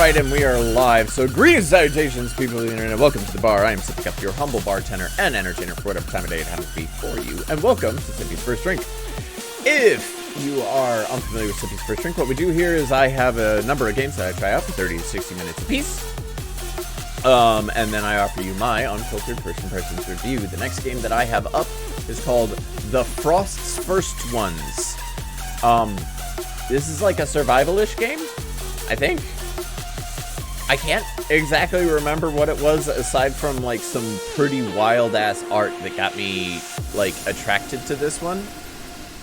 Alright, and we are live. So greetings, salutations, people of the internet. Welcome to the bar. I am Sippycup, your humble bartender and entertainer for whatever time of day it happens to be for you. And welcome to Sippy's First Drink. If you are unfamiliar with Sippy's First Drink, what we do here is I have a number of games that I try out for 30 to 60 minutes apiece. And then I offer you my unfiltered first impressions review. The next game that I have up is called The FROSTS First Ones. This is like a survival-ish game, I think. I can't exactly remember what it was aside from like some pretty wild-ass art that got me like attracted to this one.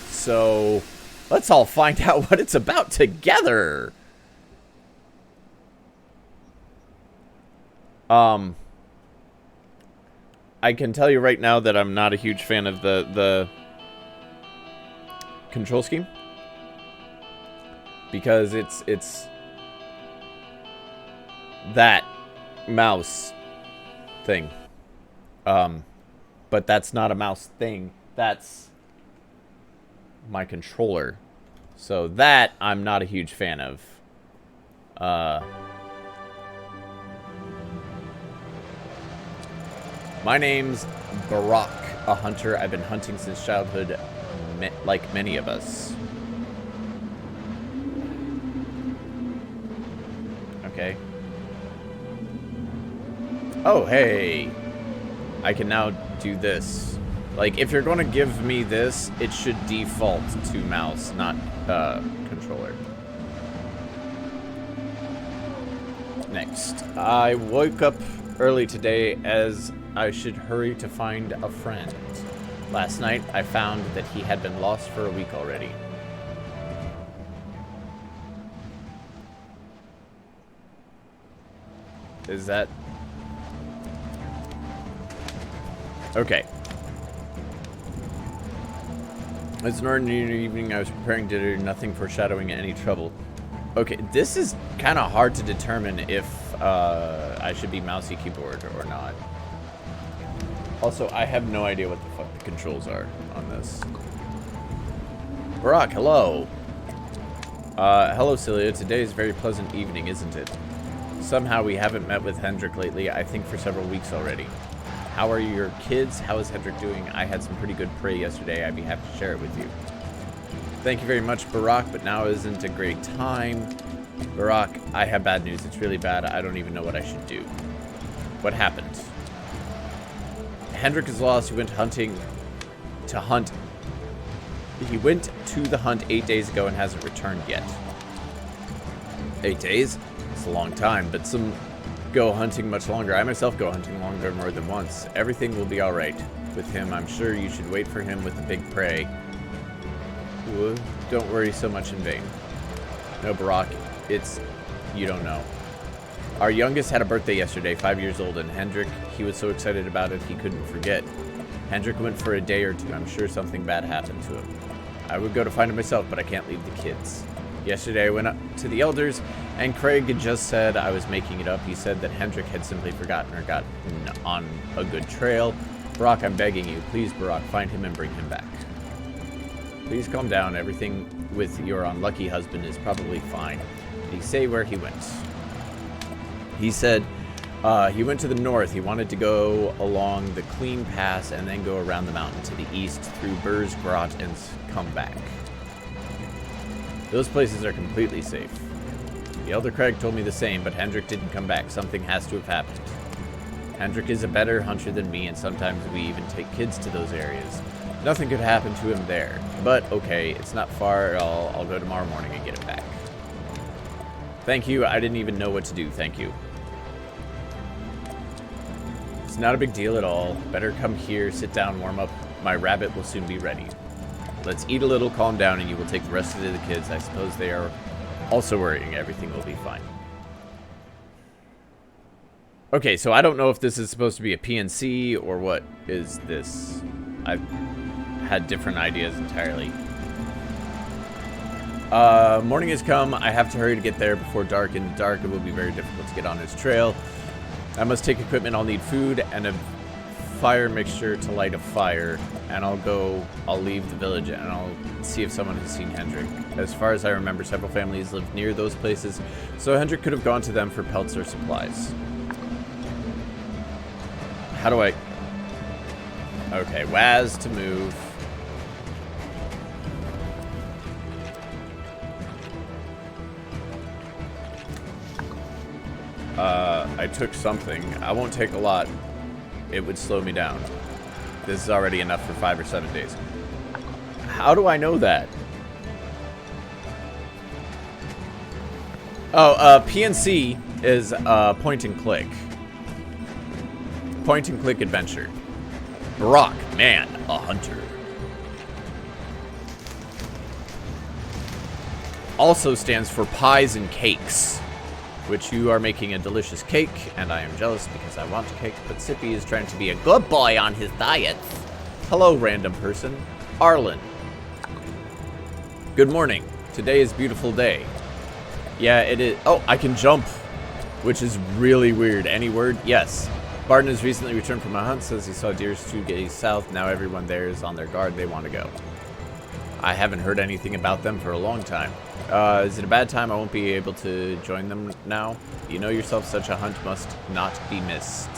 So let's all find out what it's about together. I can tell you right now that I'm not a huge fan of the control scheme, because it's that mouse thing. But that's not a mouse thing. That's my controller. So that I'm not a huge fan of. My name's Barack, a hunter. I've been hunting since childhood, like many of us. Okay. Oh, hey. I can now do this. Like, if you're going to give me this, it should default to mouse, not controller. Next. I woke up early today as I should hurry to find a friend. Last night, I found that he had been lost for a week already. Is that... Okay. It's an ordinary evening. I was preparing dinner, nothing foreshadowing any trouble. Okay, this is kind of hard to determine if I should be mousey keyboard or not. Also, I have no idea what the fuck the controls are on this. Barack, hello. Hello, Celia. Today is a very pleasant evening, isn't it? Somehow we haven't met with Hendrik lately, I think for several weeks already. How are your kids? How is Hendrik doing? I had some pretty good prey yesterday. I'd be happy to share it with you. Thank you very much, Barack, but now isn't a great time. Barack, I have bad news. It's really bad. I don't even know what I should do. What happened? Hendrik is lost. He went hunting to hunt. He went to the hunt 8 days ago and hasn't returned yet. 8 days? It's a long time, but some go hunting much longer. I myself go hunting longer more than once. Everything will be alright with him. I'm sure you should wait for him with the big prey. Don't worry so much in vain. No, Barack, it's... you don't know. Our youngest had a birthday yesterday, 5 years old, and Hendrik, he was so excited about it he couldn't forget. Hendrik went for a day or two. I'm sure something bad happened to him. I would go to find him myself, but I can't leave the kids. Yesterday I went up to the elders, and Craig had just said I was making it up. He said that Hendrik had simply forgotten or gotten on a good trail. Barack, I'm begging you, please, Barack, find him and bring him back. Please calm down. Everything with your unlucky husband is probably fine. Did he say where he went? He said he went to the north. He wanted to go along the Clean Pass and then go around the mountain to the east through Burr's Grot and come back. Those places are completely safe. The Elder Craig told me the same, but Hendrik didn't come back. Something has to have happened. Hendrik is a better hunter than me, and sometimes we even take kids to those areas. Nothing could happen to him there. But, okay, it's not far at all. I'll go tomorrow morning and get him back. Thank you. I didn't even know what to do. Thank you. It's not a big deal at all. Better come here, sit down, warm up. My rabbit will soon be ready. Let's eat a little, calm down, and you will take the rest of the kids. I suppose they are also worrying. Everything will be fine. Okay, so I don't know if this is supposed to be a PNC or what is this. I've had different ideas entirely. Morning has come. I have to hurry to get there before dark. In the dark, it will be very difficult to get on his trail. I must take equipment. I'll need food and a fire mixture to light a fire, and I'll leave the village, and I'll see if someone has seen Hendrik. As far as I remember, several families lived near those places, so Hendrik could have gone to them for pelts or supplies. How do I... Okay, WAS to move. I took something. I won't take a lot. It would slow me down. This is already enough for 5 or 7 days. How do I know that? Oh, PNC is point and click. Point and click adventure. Brock, man, a hunter. Also stands for pies and cakes, which you are making a delicious cake, and I am jealous because I want a cake, but Sippy is trying to be a good boy on his diet. Hello, random person. Arlen. Good morning. Today is a beautiful day. Yeah, it is. Oh, I can jump, which is really weird. Any word? Yes. Barton has recently returned from a hunt, says he saw deer 2 days south. Now everyone there is on their guard. They want to go. I haven't heard anything about them for a long time. Is it a bad time? I won't be able to join them now. You know yourself, such a hunt must not be missed.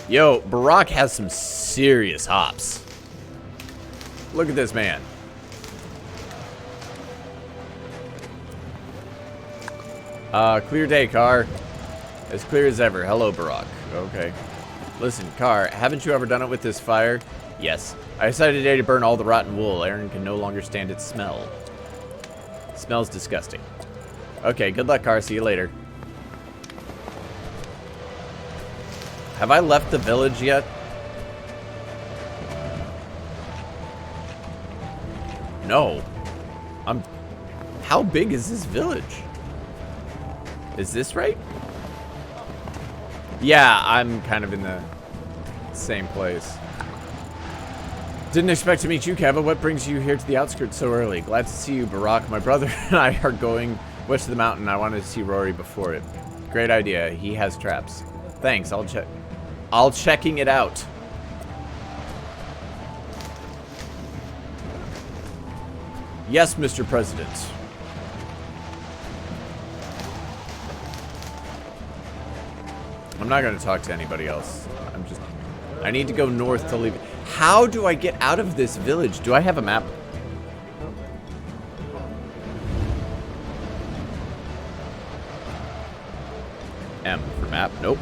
Yo, Barack has some serious hops. Look at this man. Clear day, car. As clear as ever. Hello, Barack. Okay. Listen, Car, haven't you ever done it with this fire? Yes. I decided today to burn all the rotten wool. Aaron can no longer stand its smell. It smells disgusting. Okay, good luck, Car. See you later. Have I left the village yet? No. How big is this village? Is this right? Yeah, I'm kind of in the same place. Didn't expect to meet you, Keva. What brings you here to the outskirts so early? Glad to see you, Barack. My brother and I are going west of the mountain. I wanted to see Rory before it. Great idea. He has traps. Thanks. I'll checking it out. Yes, Mr. President. I'm not going to talk to anybody else. I need to go north to leave. How do I get out of this village? Do I have a map? M for map. Nope.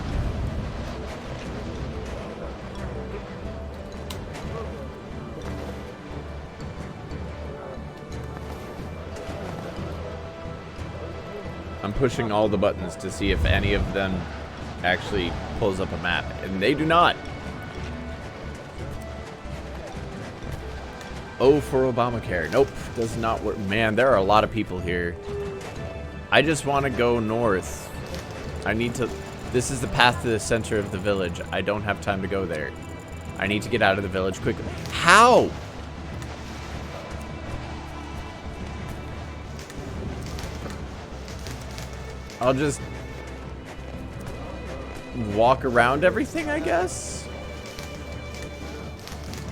I'm pushing all the buttons to see if any of them actually pulls up a map, and they do not. Oh, for Obamacare. Nope, does not work. Man, there are a lot of people here. I just want to go north. I need to... This is the path to the center of the village. I don't have time to go there. I need to get out of the village quickly. How? I'll just walk around everything, I guess.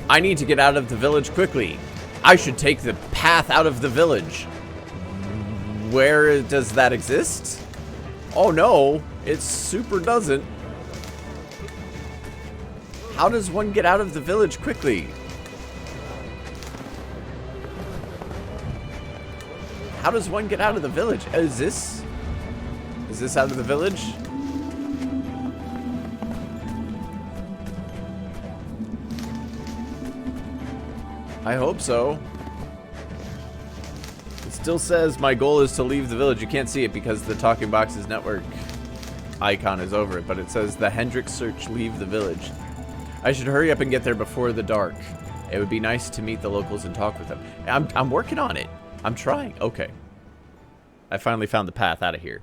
I need to get out of the village quickly. I should take the path out of the village. Where does that exist? Oh no, it super doesn't. How does one get out of the village quickly? How does one get out of the village? Is this out of the village? I hope so. It still says my goal is to leave the village. You can't see it because the Talking Boxes Network icon is over it, but it says the Hendrik search leave the village. I should hurry up and get there before the dark. It would be nice to meet the locals and talk with them. I'm working on it. I'm trying. Okay. I finally found the path out of here.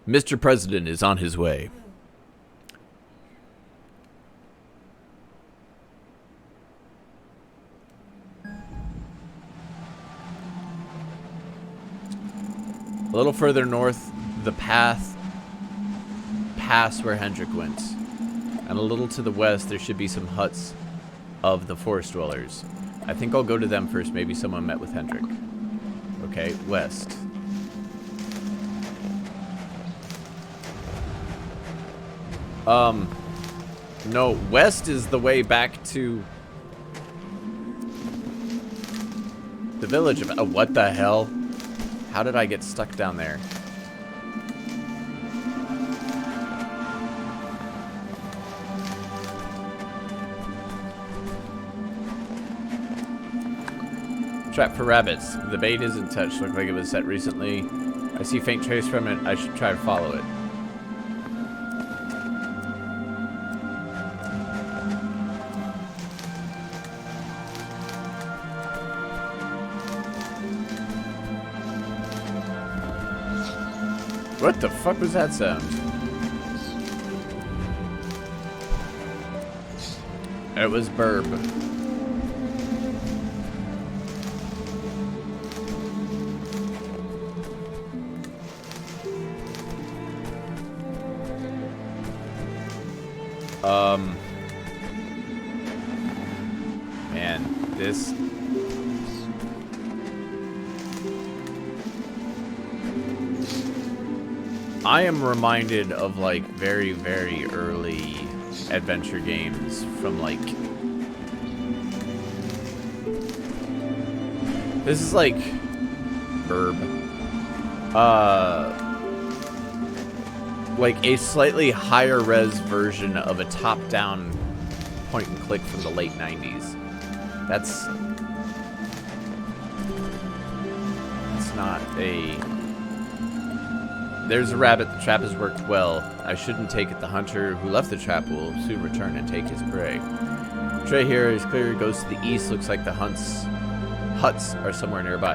Mr. President is on his way. A little further north, the path past where Hendrik went. And a little to the west, there should be some huts of the forest dwellers. I think I'll go to them first. Maybe someone met with Hendrik. Okay, west. No, west is the way back to the village of... Oh, what the hell? How did I get stuck down there? Trap for rabbits. The bait isn't touched. Looked like it was set recently. I see faint trace from it. I should try to follow it. What the fuck was that sound? It was burb. Man, this... I am reminded of, like, very, very early adventure games from, like... This is, like... like a slightly higher res version of a top-down point-and-click from the late 90s. That's not a... There's a rabbit. The trap has worked well. I shouldn't take it. The hunter who left the trap will soon return and take his prey. The tray here is clear. It goes to the east. Looks like the huts are somewhere nearby.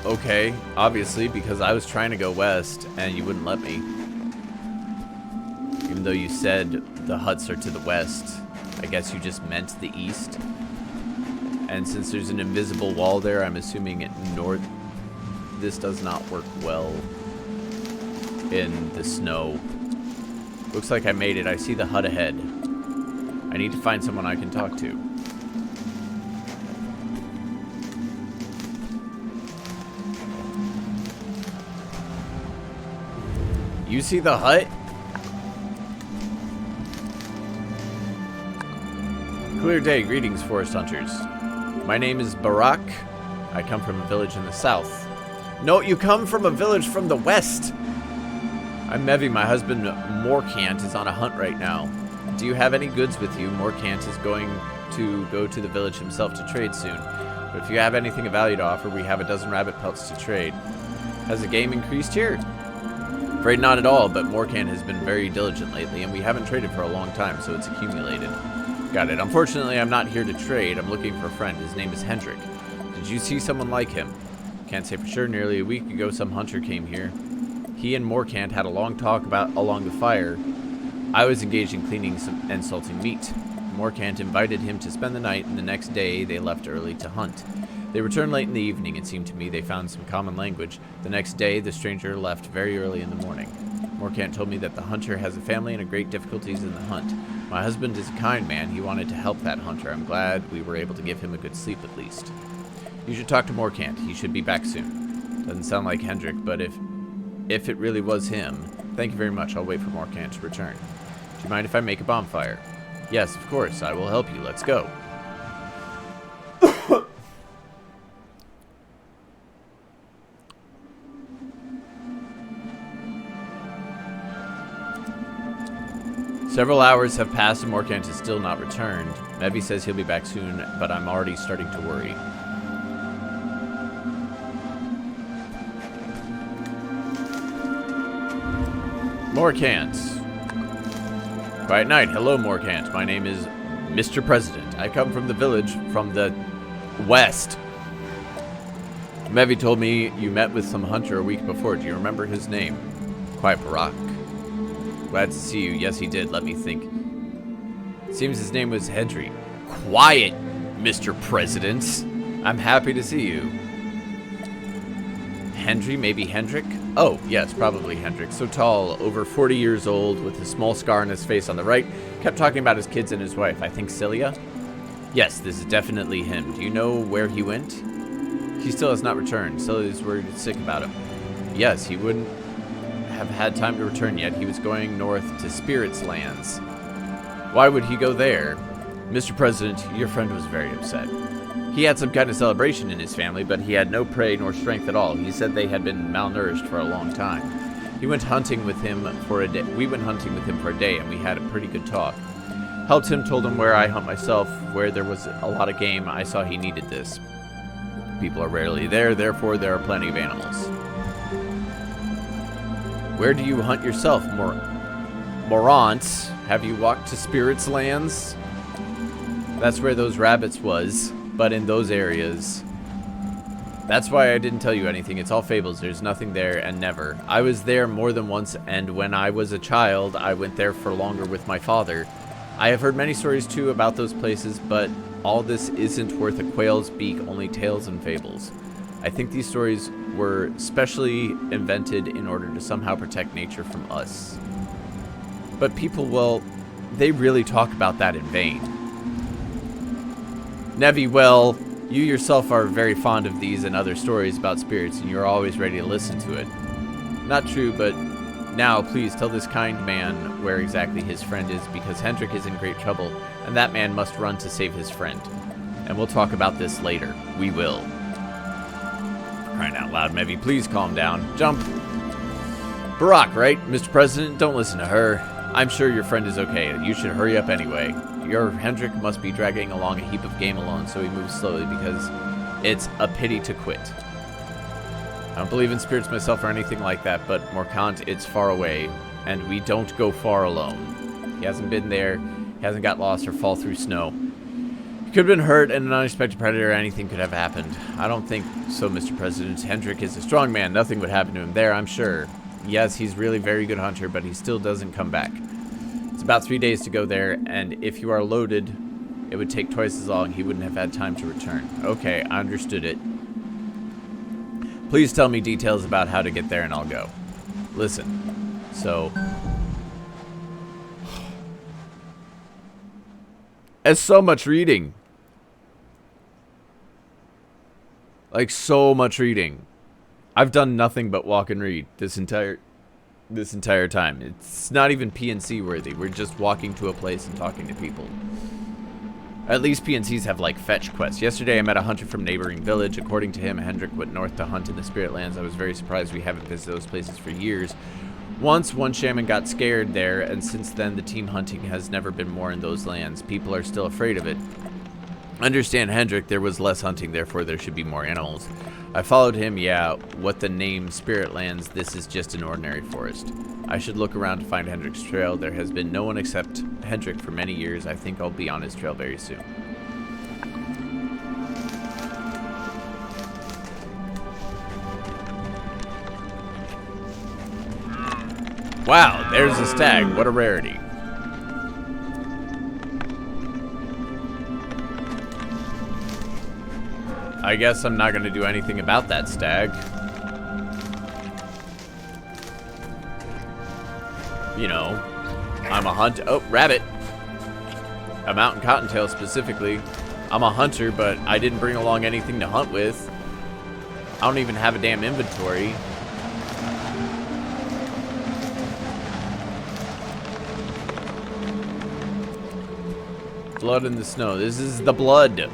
Okay, obviously, because I was trying to go west and you wouldn't let me. Even though you said the huts are to the west, I guess you just meant the east. And since there's an invisible wall there, I'm assuming it north. This does not work well in the snow. Looks like I made it. I see the hut ahead. I need to find someone I can talk to. You see the hut? Clear day. Greetings, forest hunters. My name is Barak. I come from a village in the south. No, you come from a village from the west. I'm Mevi. My husband, Morkant, is on a hunt right now. Do you have any goods with you? Morkant is going to go to the village himself to trade soon. But if you have anything of value to offer, we have a dozen rabbit pelts to trade. Has the game increased here? Afraid not at all, but Morkant has been very diligent lately, and we haven't traded for a long time, so it's accumulated. Got it. Unfortunately, I'm not here to trade. I'm looking for a friend. His name is Hendrik. Did you see someone like him? Can't say for sure. Nearly a week ago, some hunter came here. He and Morkant had a long talk along the fire. I was engaged in cleaning and salting meat. Morkant invited him to spend the night, and the next day they left early to hunt. They returned late in the evening. It seemed to me they found some common language. The next day, the stranger left very early in the morning. Morkant told me that the hunter has a family and great difficulties in the hunt. My husband is a kind man. He wanted to help that hunter. I'm glad we were able to give him a good sleep at least. You should talk to Morkant. He should be back soon. Doesn't sound like Hendrik, but if it really was him, thank you very much. I'll wait for Morkant to return. Do you mind if I make a bonfire? Yes, of course. I will help you. Let's go. Several hours have passed and Morkant has still not returned. Mevi says he'll be back soon, but I'm already starting to worry. Morkant. Quiet night. Hello, Morkant. My name is Mr. President. I come from the village from the west. Mevi told me you met with some hunter a week before. Do you remember his name? Quiet Barak. Glad to see you. Yes, he did. Let me think. It seems his name was Hendrik. Quiet, Mr. President. I'm happy to see you. Henry, maybe Hendrik? Oh, yes, probably Hendrik. So tall, over 40 years old, with a small scar on his face on the right. Kept talking about his kids and his wife. I think Celia? Yes, this is definitely him. Do you know where he went? He still has not returned. Celia's worried and sick about him. Yes, he wouldn't have had time to return yet. He was going north to Spirits Lands. Why would he go there? Mr. President, your friend was very upset. He had some kind of celebration in his family, but he had no prey nor strength at all. He said they had been malnourished for a long time. He went hunting with him for a day. We went hunting with him for a day, and we had a pretty good talk. Helped him, told him where I hunt myself, where there was a lot of game. I saw he needed this. People are rarely there, therefore there are plenty of animals. Where do you hunt yourself, Morant? Have you walked to Spirits Lands? That's where those rabbits was, but in those areas. That's why I didn't tell you anything. It's all fables. There's nothing there and never. I was there more than once, and when I was a child, I went there for longer with my father. I have heard many stories too about those places, but all this isn't worth a quail's beak, only tales and fables. I think these stories were specially invented in order to somehow protect nature from us. But people, well, they really talk about that in vain. Nevi, well, you yourself are very fond of these and other stories about spirits, and you're always ready to listen to it. Not true, but now, please tell this kind man where exactly his friend is, because Hendrik is in great trouble, and that man must run to save his friend. And we'll talk about this later. We will. Crying out loud, Mevi, please calm down. Jump. Barack, right? Mr. President, don't listen to her. I'm sure your friend is okay. You should hurry up anyway. Your Hendrik must be dragging along a heap of game alone, so he moves slowly because it's a pity to quit. I don't believe in spirits myself or anything like that, but Morcant, it's far away, and we don't go far alone. He hasn't been there, he hasn't got lost or fall through snow. He could have been hurt, and an unexpected predator or anything could have happened. I don't think so, Mr. President. Hendrik is a strong man. Nothing would happen to him there, I'm sure. Yes, he's really very good hunter, but he still doesn't come back. It's about 3 days to go there, and if you are loaded, it would take twice as long. He wouldn't have had time to return. Okay, I understood it. Please tell me details about how to get there and I'll go. Listen, so... It's so much reading. Like, so much reading. I've done nothing but walk and read this entire time. It's not even PNC worthy. We're just walking to a place and talking to people. At least PNCs have, like, fetch quests. Yesterday, I met a hunter from a neighboring village. According to him, Hendrik went north to hunt in the Spirit Lands. I was very surprised we haven't visited those places for years. Once, one shaman got scared there, and since then, the team hunting has never been more in those lands. People are still afraid of it. Understand, Hendrik, there was less hunting, therefore there should be more animals. I followed him, yeah. What the name Spirit Lands, this is just an ordinary forest. I should look around to find Hendrik's trail. There has been no one except Hendrik for many years. I think I'll be on his trail very soon. Wow, there's a stag. What a rarity. I guess I'm not going to do anything about that stag. You know, I'm a hunter. Oh, rabbit. A mountain cottontail specifically. I'm a hunter, but I didn't bring along anything to hunt with. I don't even have a damn inventory. Blood in the snow. This is the blood.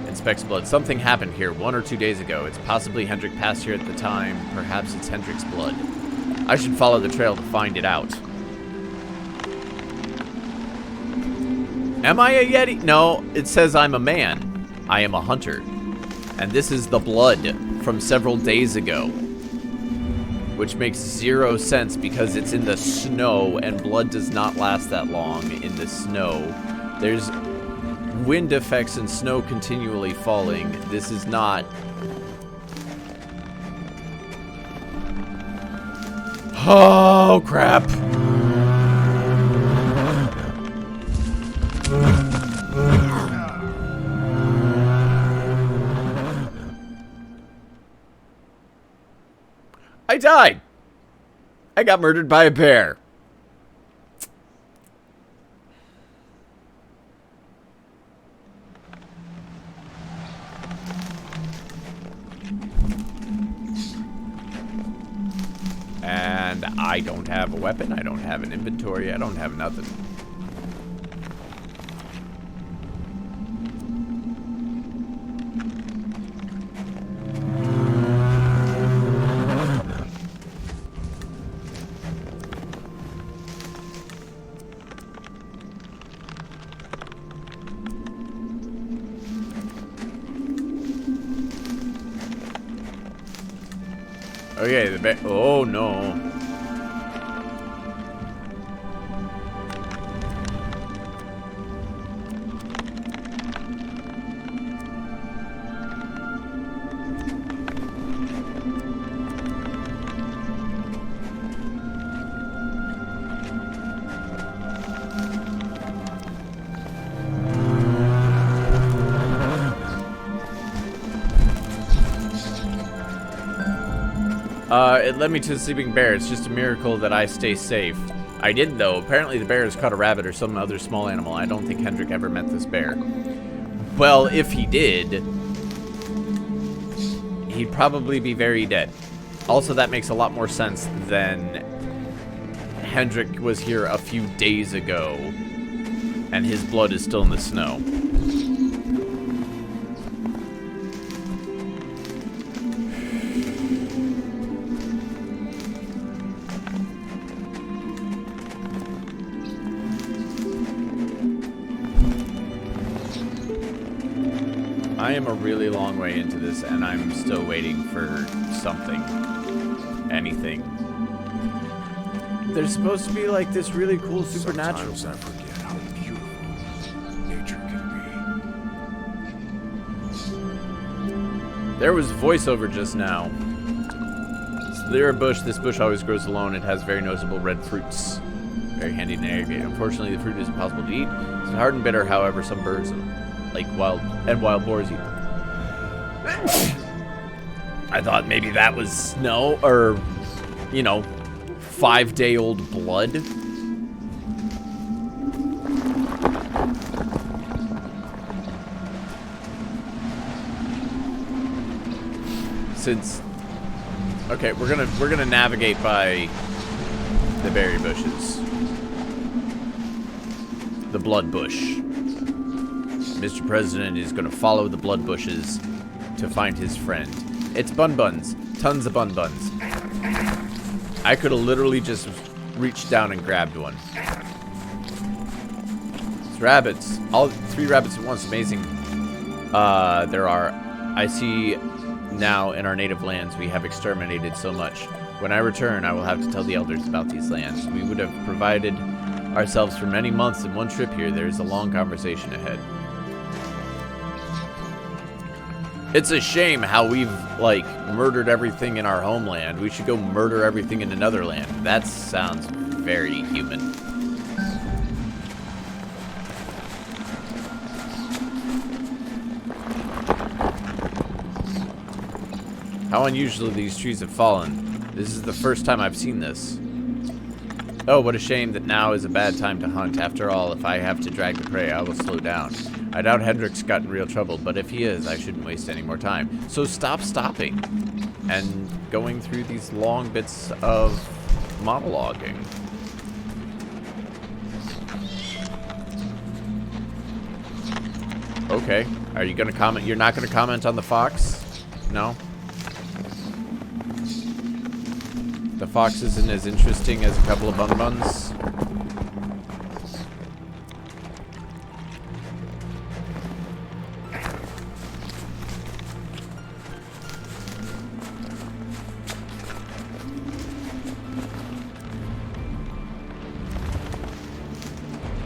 Inspects blood. Something happened here 1 or 2 days ago. It's possibly Hendrik passed here at the time. Perhaps it's Hendrik's blood. I should follow the trail to find it out. Am I a Yeti? No, it says I'm a man. I am a hunter. And this is the blood from several days ago. Which makes 0 sense because it's in the snow and blood does not last that long in the snow. There's wind effects and snow continually falling. This is not... Oh, crap. I died. I got murdered by a bear. And I don't have a weapon. I don't have an inventory. I don't have nothing. Okay, the bear. Oh no. It led me to the sleeping bear. It's just a miracle that I stay safe. I did, though. Apparently the bear has caught a rabbit or some other small animal. I don't think Hendrik ever met this bear. Well, if he did, he'd probably be very dead. Also, that makes a lot more sense than Hendrik was here a few days ago, and his blood is still in the snow. I am a really long way into this, and I'm still waiting for something. Anything. There's supposed to be like this really cool supernatural Sometimes I forget how beautiful nature can be. There was voiceover just now. So there a bush. This bush always grows alone. It has very noticeable red fruits. Very handy to navigate. Unfortunately, the fruit is impossible to eat. It's hard and bitter, however, some birds like wild boars eat them. I thought maybe that was snow or, you know, 5-day-old blood. Since okay, we're gonna navigate by the berry bushes. The blood bush. Mr. President is going to follow the blood bushes to find his friend. It's Bun Buns. Tons of Bun Buns. I could have literally just reached down and grabbed one. It's rabbits. All 3 rabbits at once. Amazing. There are. I see now in our native lands we have exterminated so much. When I return, I will have to tell the elders about these lands. We would have provided ourselves for many months in one trip here. There is a long conversation ahead. It's a shame how we've, like, murdered everything in our homeland. We should go murder everything in another land. That sounds very human. How unusual these trees have fallen. This is the first time I've seen this. Oh, what a shame that now is a bad time to hunt. After all, if I have to drag the prey, I will slow down. I doubt Hendrik's got in real trouble, but if he is, I shouldn't waste any more time. So stop stopping and going through these long bits of monologuing. Okay. Are you going to comment? You're not going to comment on the fox? No? The fox isn't as interesting as a couple of Bun Buns?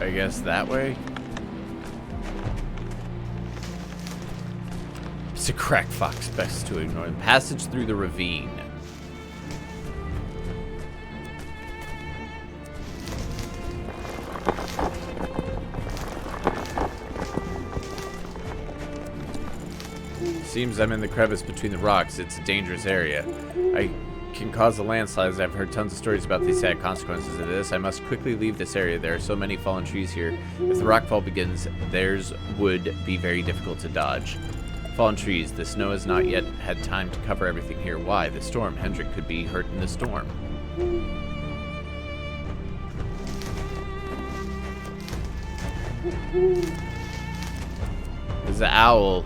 I guess that way? It's a crack fox, best to ignore. Passage through the ravine. Seems I'm in the crevice between the rocks. It's a dangerous area. I can cause a landslide. I've heard tons of stories about the sad consequences of this. I must quickly leave this area. There are so many fallen trees here. If the rockfall begins, theirs would be very difficult to dodge. Fallen trees. The snow has not yet had time to cover everything here. Why? The storm. Hendrik could be hurt in the storm. There's an owl.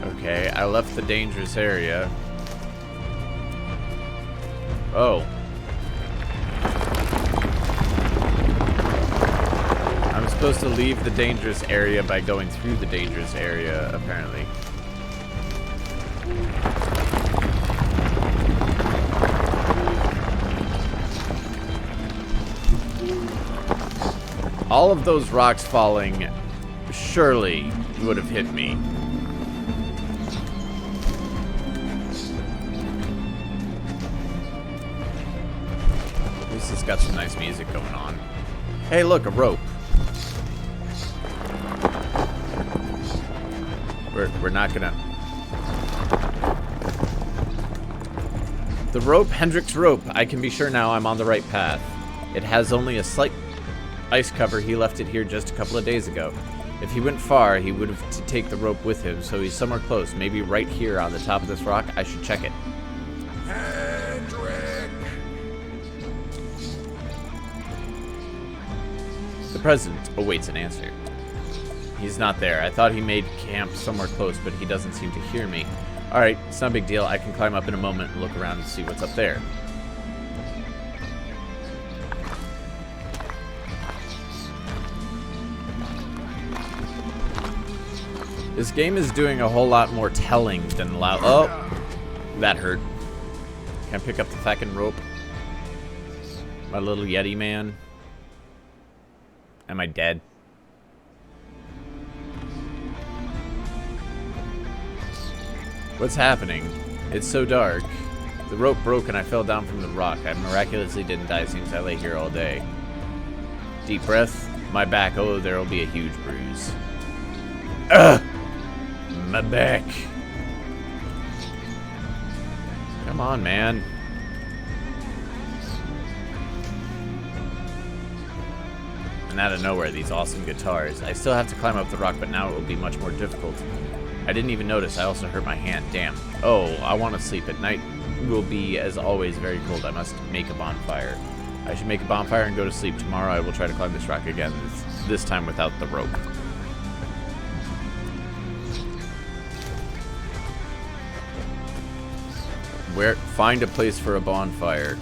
Okay, I left the dangerous area. Oh. I'm supposed to leave the dangerous area by going through the dangerous area, apparently. All of those rocks falling surely would have hit me. This has got some nice music going on. Hey, look, a rope. We're not gonna... The rope, Hendrik's rope. I can be sure now I'm on the right path. It has only a slight ice cover. He left it here just a couple of days ago. If he went far, he would have to take the rope with him, so he's somewhere close. Maybe right here on the top of this rock. I should check it. Hendrik! The president awaits an answer. He's not there. I thought he made camp somewhere close, but he doesn't seem to hear me. Alright, it's not a big deal. I can climb up in a moment and look around and see what's up there. This game is doing a whole lot more telling than loud. Oh, that hurt. Can I pick up the fucking rope? My little Yeti man. Am I dead? What's happening? It's so dark. The rope broke and I fell down from the rock. I miraculously didn't die since I lay here all day. Deep breath. My back. Oh, there'll be a huge bruise. Ugh! My back. Come on, man. And out of nowhere, these awesome guitars. I still have to climb up the rock, but now it will be much more difficult. I didn't even notice. I also hurt my hand. Damn. Oh, I want to sleep. At night will be, as always, very cold. I must make a bonfire. I should make a bonfire and go to sleep. Tomorrow I will try to climb this rock again, this time without the rope. Find a place for a bonfire.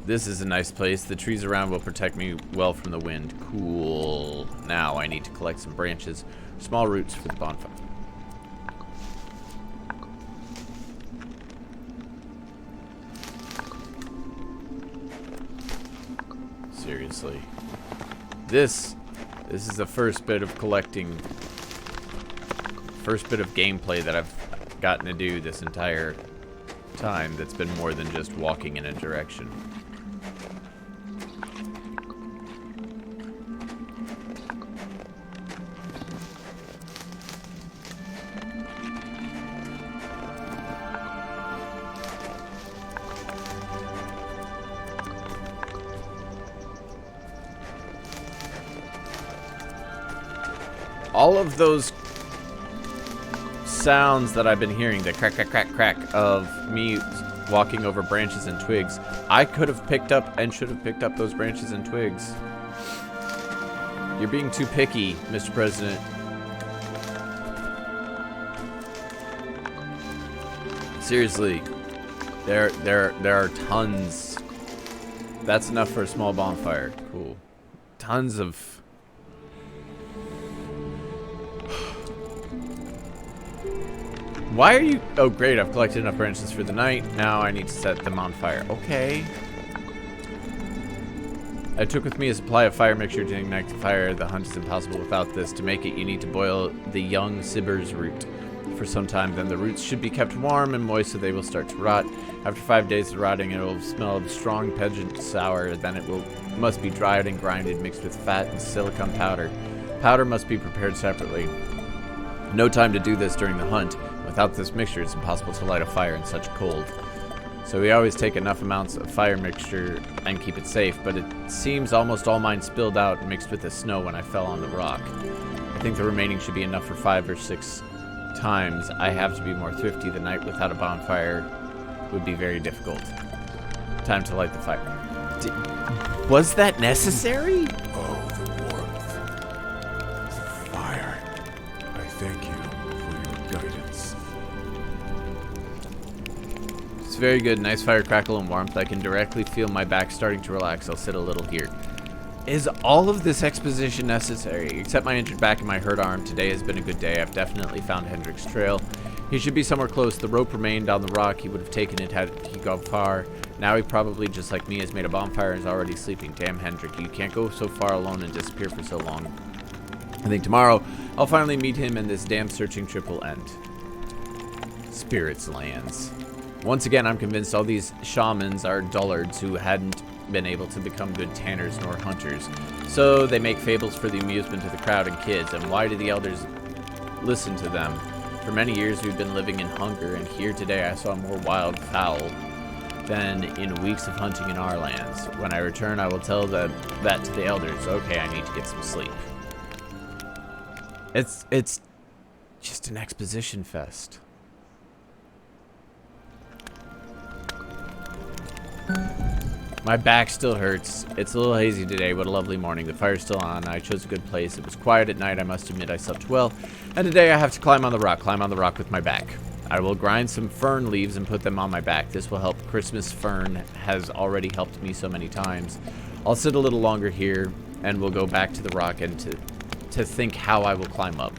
This is a nice place. The trees around will protect me well from the wind. Cool. Now I need to collect some branches, small roots for the bonfire. Seriously. This is the first bit of collecting, first bit of gameplay that I've gotten to do this entire time that's been more than just walking in a direction. All of those sounds that I've been hearing, the crack, crack, crack, crack of me walking over branches and twigs, I could have picked up and should have picked up those branches and twigs. You're being too picky, Mr. President. Seriously, there are tons. That's enough for a small bonfire. Cool. Tons of. Why are you... Oh, great. I've collected enough branches for the night. Now I need to set them on fire. Okay. I took with me a supply of fire mixture to ignite the fire. The hunt is impossible without this. To make it, you need to boil the young Sibber's root for some time. Then the roots should be kept warm and moist so they will start to rot. After 5 days of rotting, it will smell of strong pungent sour. Then it must be dried and grinded, mixed with fat and silicon powder. Powder must be prepared separately. No time to do this during the hunt. Without this mixture, it's impossible to light a fire in such cold. So we always take enough amounts of fire mixture and keep it safe, but it seems almost all mine spilled out mixed with the snow when I fell on the rock. I think the remaining should be enough for 5 or 6 times. I have to be more thrifty. The night without a bonfire would be very difficult. Time to light the fire. Was that necessary? Oh, the warmth. The fire. I thank you for your guidance. It's very good. Nice fire crackle and warmth. I can directly feel my back starting to relax. I'll sit a little here. Is all of this exposition necessary? Except my injured back and my hurt arm, today has been a good day. I've definitely found Hendrik's trail. He should be somewhere close. The rope remained on the rock. He would have taken it had he gone far. Now he probably, just like me, has made a bonfire and is already sleeping. Damn, Hendrik, you can't go so far alone and disappear for so long. I think tomorrow I'll finally meet him and this damn searching trip will end. Spirits lands. Once again, I'm convinced all these shamans are dullards who hadn't been able to become good tanners nor hunters. So they make fables for the amusement of the crowd and kids. And why do the elders listen to them? For many years we've been living in hunger, and here today I saw more wild fowl than in weeks of hunting in our lands. When I return, I will tell that to the elders. Okay, I need to get some sleep. It's just an exposition fest. My back still hurts. It's a little hazy today. What a lovely morning. The fire's still on. I chose a good place. It was quiet at night. I must admit I slept well. And today I have to climb on the rock with my back. I will grind some fern leaves and put them on my back. This will help. Christmas fern has already helped me so many times. I'll sit a little longer here and we'll go back to the rock and to think how I will climb up.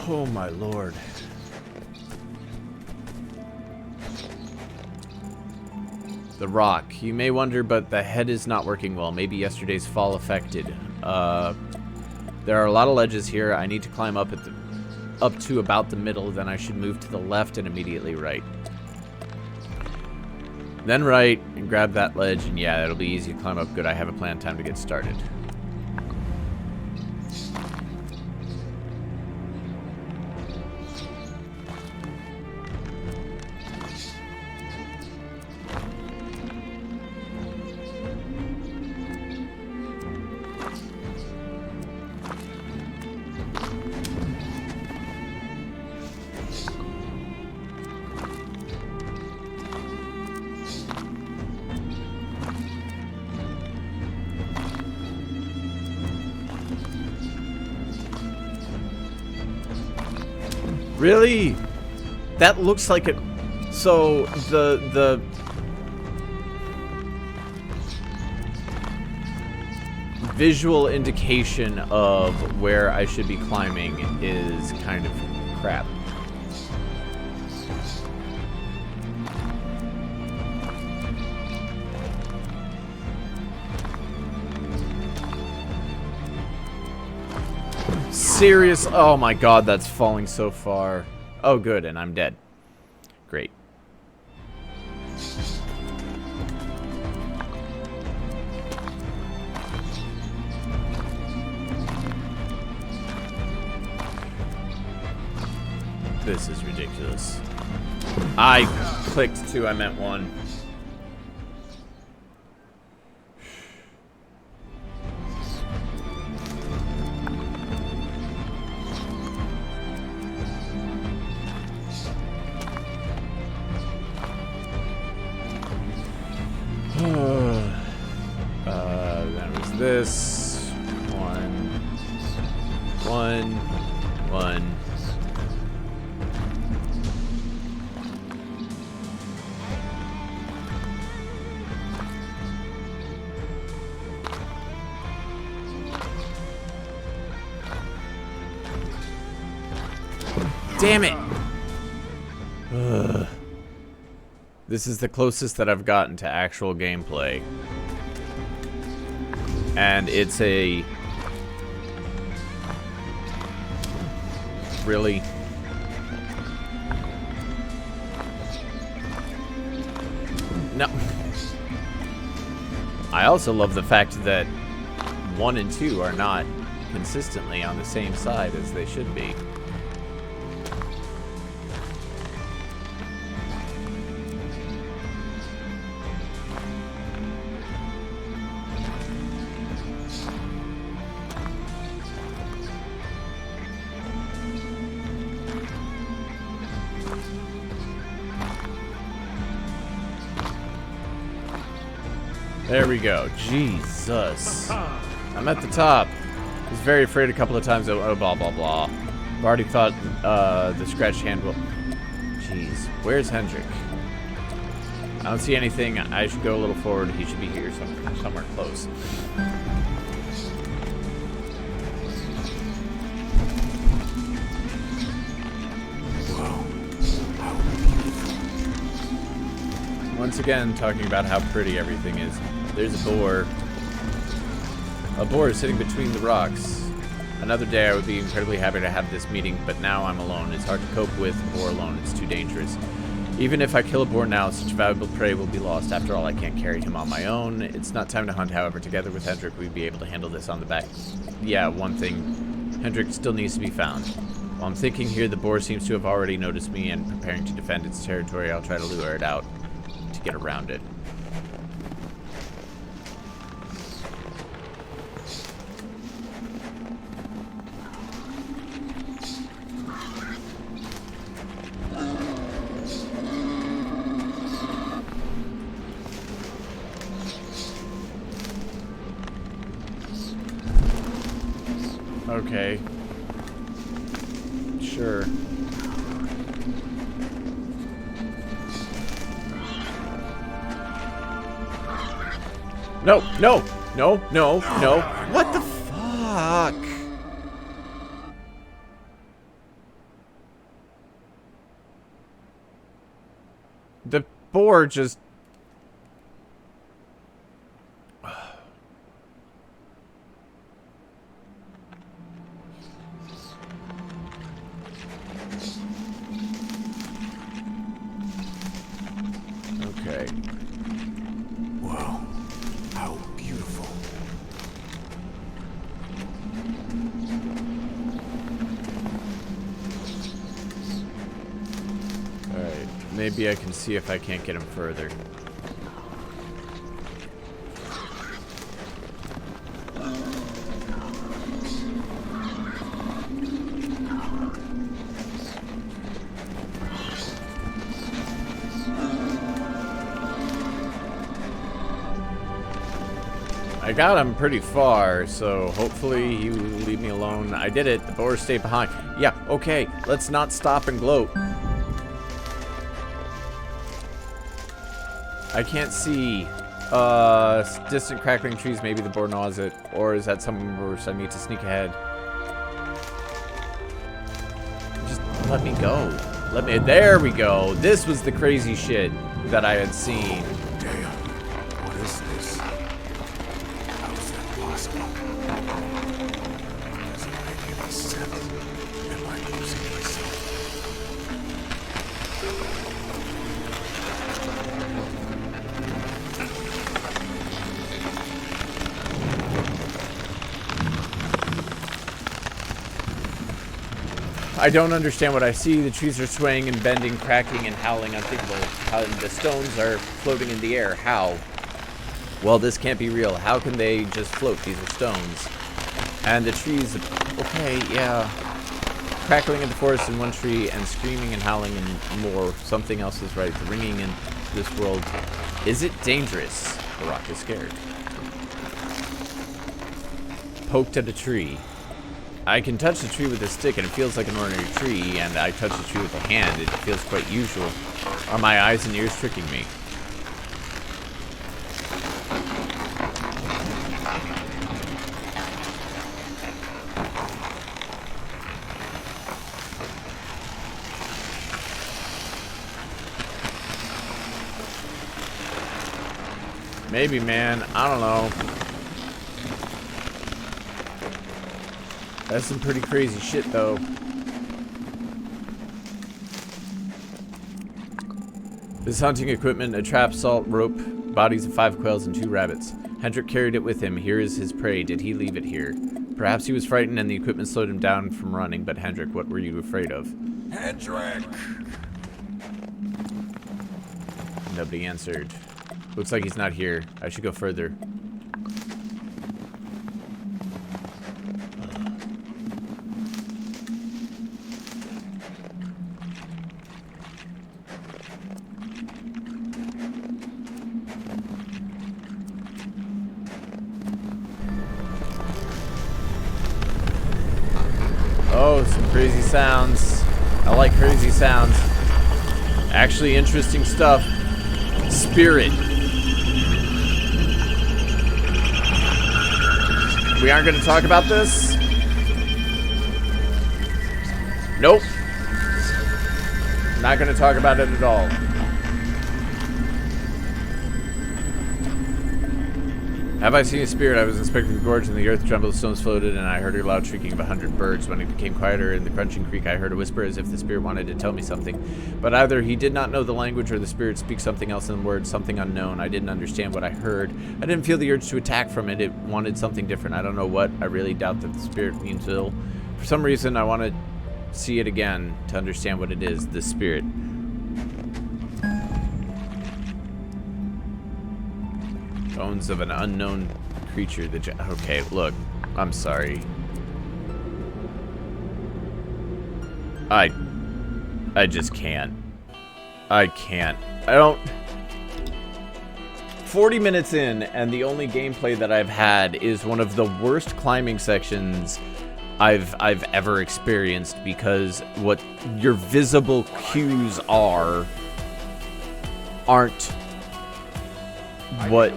Oh my lord. The rock. You may wonder, but the head is not working well. Maybe yesterday's fall affected. There are a lot of ledges here. I need to climb up to about the middle. Then I should move to the left and immediately right. Then right and grab that ledge, and yeah, it'll be easy to climb up. Good, I have a plan. Time to get started. Really? That looks like it. So the visual indication of where I should be climbing is kind of crap. Serious? Oh my god, that's falling so far. Oh good, and I'm dead. Great. This is ridiculous. I clicked 2, I meant 1. That was this. 1. 1. Damn it! Ugh. This is the closest that I've gotten to actual gameplay. And it's a... Really? No. I also love the fact that 1 and 2 are not consistently on the same side as they should be. There we go. Jesus. I'm at the top. I was very afraid a couple of times. Oh, blah, blah, blah. I've already thought the scratched hand will... Jeez. Where's Hendrik? I don't see anything. I should go a little forward. He should be here somewhere close. Once again, talking about how pretty everything is. There's a boar. A boar is sitting between the rocks. Another day I would be incredibly happy to have this meeting, but now I'm alone. It's hard to cope with a boar alone. It's too dangerous. Even if I kill a boar now, such valuable prey will be lost. After all, I can't carry him on my own. It's not time to hunt, however. Together with Hendrik, we'd be able to handle this on the back. Yeah, one thing. Hendrik still needs to be found. While I'm thinking here, the boar seems to have already noticed me and preparing to defend its territory. I'll try to lure it out to get around it. Okay. Sure. No, no, no, no, no. What the fuck? The boar just... Okay. Wow. How beautiful. Alright. Maybe I can see if I can't get him further. I got him pretty far, so hopefully he will leave me alone. I did it. The boar stayed behind. Yeah, okay. Let's not stop and gloat. I can't see. Distant crackling trees. Maybe the boar gnaws it. Or is that something worse? I need to sneak ahead. Just let me go. Let me... There we go. This was the crazy shit that I had seen. Damn. What is this? How is that possible? Doesn't make any sense. Am I losing myself? I don't understand what I see. The trees are swaying and bending, cracking and howling. Unthinkable. How the stones are floating in the air. How? Well, this can't be real. How can they just float? These are stones. And the trees... Okay, yeah. Crackling in the forest in one tree and screaming and howling in more. Something else is right. The ringing in this world. Is it dangerous? The rock is scared. Poked at a tree. I can touch the tree with a stick and it feels like an ordinary tree, and I touch the tree with a hand. It feels quite usual. Are my eyes and ears tricking me? Maybe, man. I don't know. That's some pretty crazy shit, though. This hunting equipment, a trap, salt, rope, bodies of 5 quails and 2 rabbits. Hendrik carried it with him. Here is his prey. Did he leave it here? Perhaps he was frightened and the equipment slowed him down from running, but Hendrik, what were you afraid of? Hendrik! Nobody answered. Looks like he's not here. I should go further. Oh, some crazy sounds. I like crazy sounds. Actually interesting stuff. Spirit. We aren't going to talk about this? Nope. Not going to talk about it at all. Have I seen a spirit? I was inspecting the gorge and the earth trembled, stones floated, and I heard a loud shrieking of 100 birds. When it became quieter in the crunching creek, I heard a whisper as if the spirit wanted to tell me something. But either he did not know the language or the spirit speaks something else in words, something unknown. I didn't understand what I heard. I didn't feel the urge to attack from it. It wanted something different. I don't know what. I really doubt that the spirit means ill. For some reason, I want to see it again to understand what it is, the spirit. Bones of an unknown creature. Okay, look. I'm sorry. I just can't. I can't. I don't... 40 minutes in, and the only gameplay that I've had is one of the worst climbing sections I've ever experienced, because what your visible cues aren't what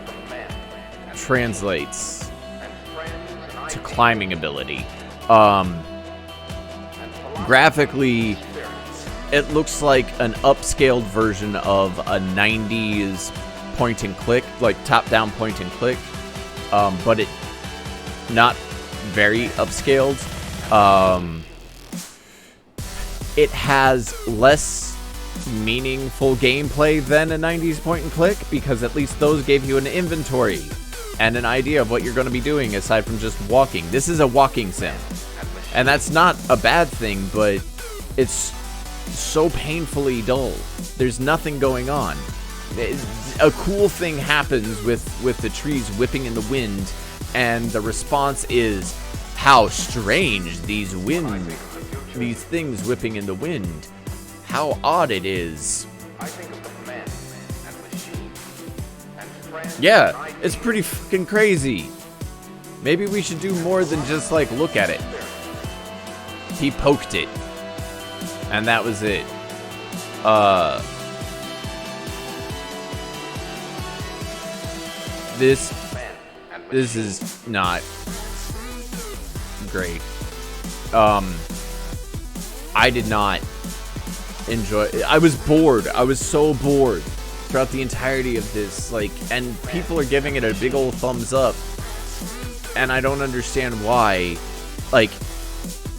translates to climbing ability. Graphically, it looks like an upscaled version of a 90s point and click, like top-down point and click, but it not very upscaled. It has less meaningful gameplay than a 90s point and click, because at least those gave you an inventory and an idea of what you're going to be doing aside from just walking. This is a walking sim, and that's not a bad thing, but it's so painfully dull. There's nothing going on. A cool thing happens with the trees whipping in the wind, and the response is, how strange these things whipping in the wind. How odd it is. Yeah, it's pretty fucking crazy. Maybe we should do more than just, like, look at it. He poked it. And that was it. This is not great. I did not enjoy it. I was bored. I was so bored throughout the entirety of this, like, and people are giving it a big old thumbs up, and I don't understand why. Like,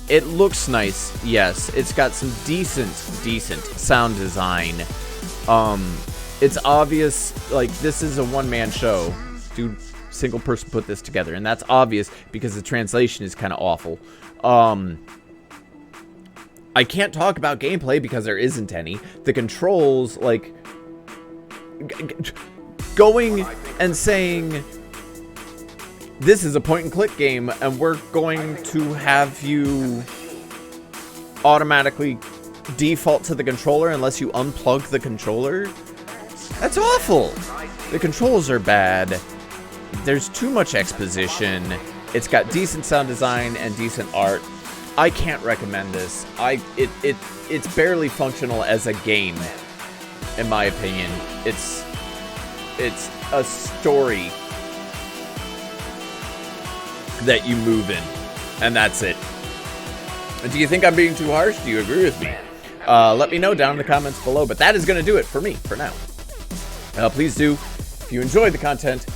it looks nice, yes. It's got some decent sound design. It's obvious, like, this is a one-man show. Dude, single person put this together, and that's obvious because the translation is kind of awful. I can't talk about gameplay because there isn't any. The controls, like, going and saying, this is a point-and-click game, and we're going to have you automatically default to the controller unless you unplug the controller. That's awful. The controls are bad. There's too much exposition. It's got decent sound design and decent art. I can't recommend this. It's barely functional as a game, in my opinion. It's a story that you move in, and that's it. Do you think I'm being too harsh? Do you agree with me? Let me know down in the comments below. But that is going to do it for me for now. Please do If you enjoyed the content,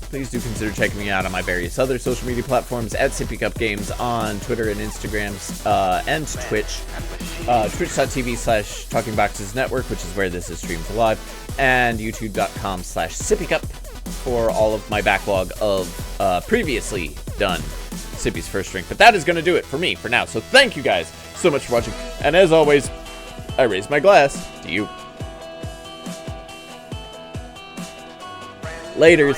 please do consider checking me out on my various other social media platforms at Sippycupgames on Twitter and Instagram and Twitch. Twitch.tv/TalkingBoxesNetwork, which is where this is streamed live, and YouTube.com/Sippycup for all of my backlog of previously done Sippy's First Drink. But that is going to do it for me for now. So thank you guys so much for watching. And as always, I raise my glass to you. Laters.